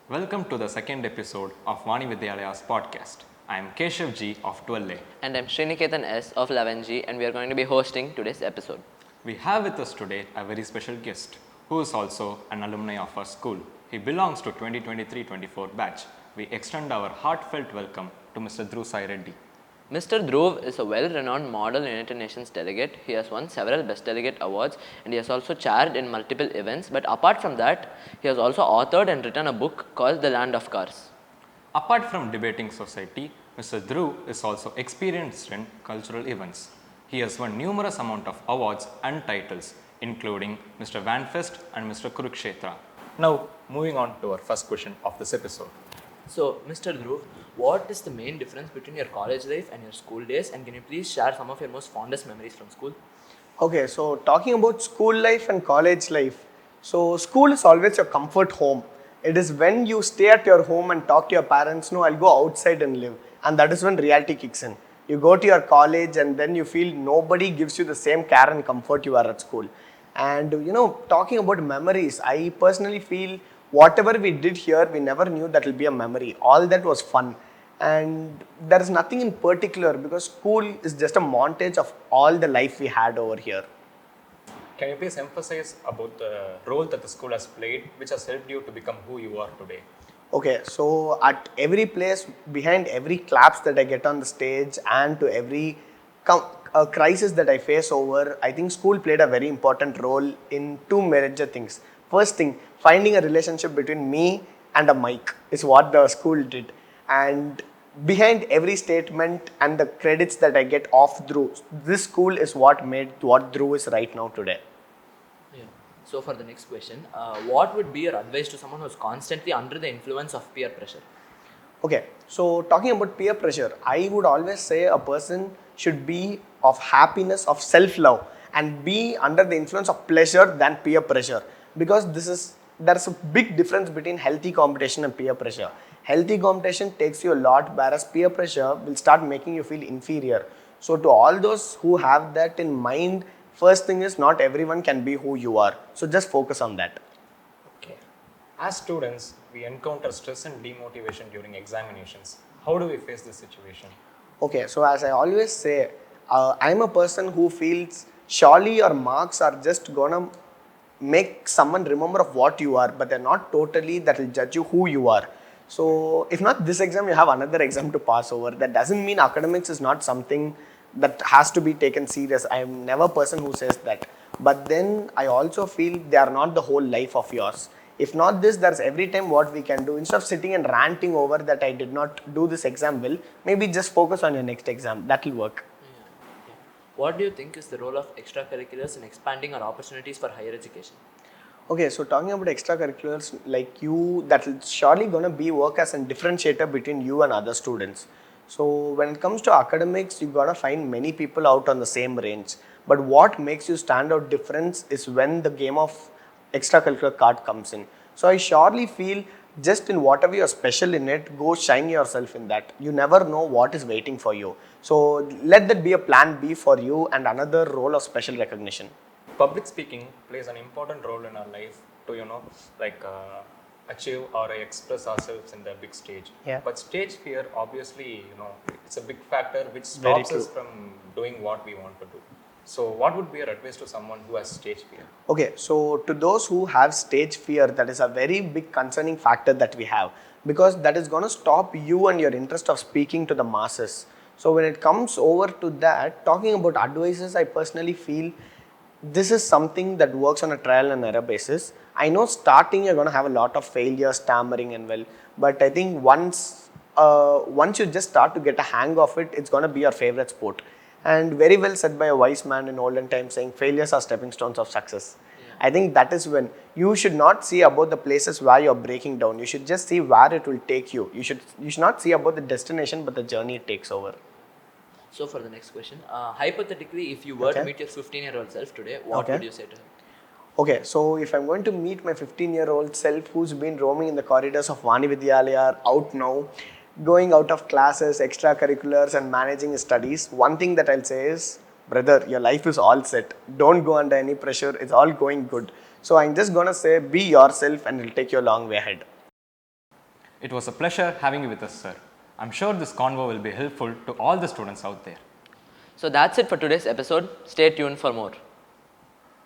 Welcome to the second episode of Vani Vidyalaya's podcast. I am Keshav G of 12A. And I'm Sriniketan S of 11G, and we are going to be hosting today's episode. We have with us today a very special guest who is also an alumni of our school. He belongs to 2023-24 batch. We extend our heartfelt welcome to Mr. Dhruv Sai Reddy. Mr. Dhruv is a well-renowned model United Nations delegate. He has won several Best Delegate awards and he has also chaired in multiple events. But apart from that, he has also authored and written a book called The Land of Cars. Apart from debating society, Mr. Dhruv is also experienced in cultural events. He has won numerous amount of awards and titles, including Mr. Vanfest and Mr. Kurukshetra. Now, moving on to our first question of this episode. So, Mr. Dhruv, what is the main difference between your college life and your school days? And can you please share some of your most fondest memories from school? Okay, so talking about school life and college life. So, school is always your comfort home. It is when you stay at your home and talk to your parents, no, I'll go outside and live. And that is when reality kicks in. You go to your college and then you feel nobody gives you the same care and comfort you are at school. And talking about memories, I personally feel whatever we did here, we never knew that will be a memory. All that was fun. And there is nothing in particular because school is just a montage of all the life we had over here. Can you please emphasize about the role that the school has played, which has helped you to become who you are today? Okay, so at every place, behind every claps that I get on the stage and to every crisis that I face over, I think school played a very important role in two major things. First thing, finding a relationship between me and a mic is what the school did. And behind every statement and the credits that I get off Dhruv, this school is what made what Dhruv is right now today. Yeah. So, for the next question, what would be your advice to someone who is constantly under the influence of peer pressure? Okay, so talking about peer pressure, I would always say a person should be of happiness, of self-love and be under the influence of pleasure than peer pressure. Because there's a big difference between healthy competition and peer pressure. Healthy competition takes you a lot, whereas peer pressure will start making you feel inferior. So to all those who have that in mind, first thing is not everyone can be who you are. So just focus on that. Okay. As students, we encounter stress and demotivation during examinations. How do we face this situation? Okay, so as I always say, I'm a person who feels surely your marks are just gonna make someone remember of what you are, but they're not totally that will judge you who you are. So if not this exam, you have another exam to pass over. That doesn't mean academics is not something that has to be taken serious. I am never a person who says that. But then I also feel they are not the whole life of yours. If not this, there's every time what we can do. Instead of sitting and ranting over that I did not do this exam well, maybe just focus on your next exam. That will work. Yeah. What do you think is the role of extracurriculars in expanding our opportunities for higher education? Okay, so talking about extracurriculars, like you, that will surely gonna be work as a differentiator between you and other students. So when it comes to academics, you're gonna find many people out on the same range. But what makes you stand out difference is when the game of extracurricular card comes in. So I surely feel just in whatever you're special in it, go shine yourself in that. You never know what is waiting for you. So let that be a plan B for you and another role of special recognition. Public speaking plays an important role in our life to achieve or express ourselves in the big stage. Yeah. But stage fear, obviously, it's a big factor which stops us from doing what we want to do. So what would be your advice to someone who has stage fear? Okay, so to those who have stage fear, that is a very big concerning factor that we have, because that is going to stop you and your interest of speaking to the masses. So when it comes over to that, talking about advices, I personally feel this is something that works on a trial and error basis. I know starting you're going to have a lot of failure, stammering and well, but I think once you just start to get a hang of it, it's going to be your favorite sport. And very well said by a wise man in olden times saying failures are stepping stones of success. Yeah. I think that is when you should not see about the places where you're breaking down. You should just see where it will take you. You should not see about the destination, but the journey it takes over. So for the next question, hypothetically, if you were to meet your 15-year-old self today, what would you say to him? Okay, so if I'm going to meet my 15-year-old self who's been roaming in the corridors of Vani Vidyalaya, out now, going out of classes, extracurriculars and managing his studies, one thing that I'll say is, brother, your life is all set. Don't go under any pressure. It's all going good. So I'm just going to say, be yourself and it'll take you a long way ahead. It was a pleasure having you with us, sir. I'm sure this convo will be helpful to all the students out there. So that's it for today's episode. Stay tuned for more.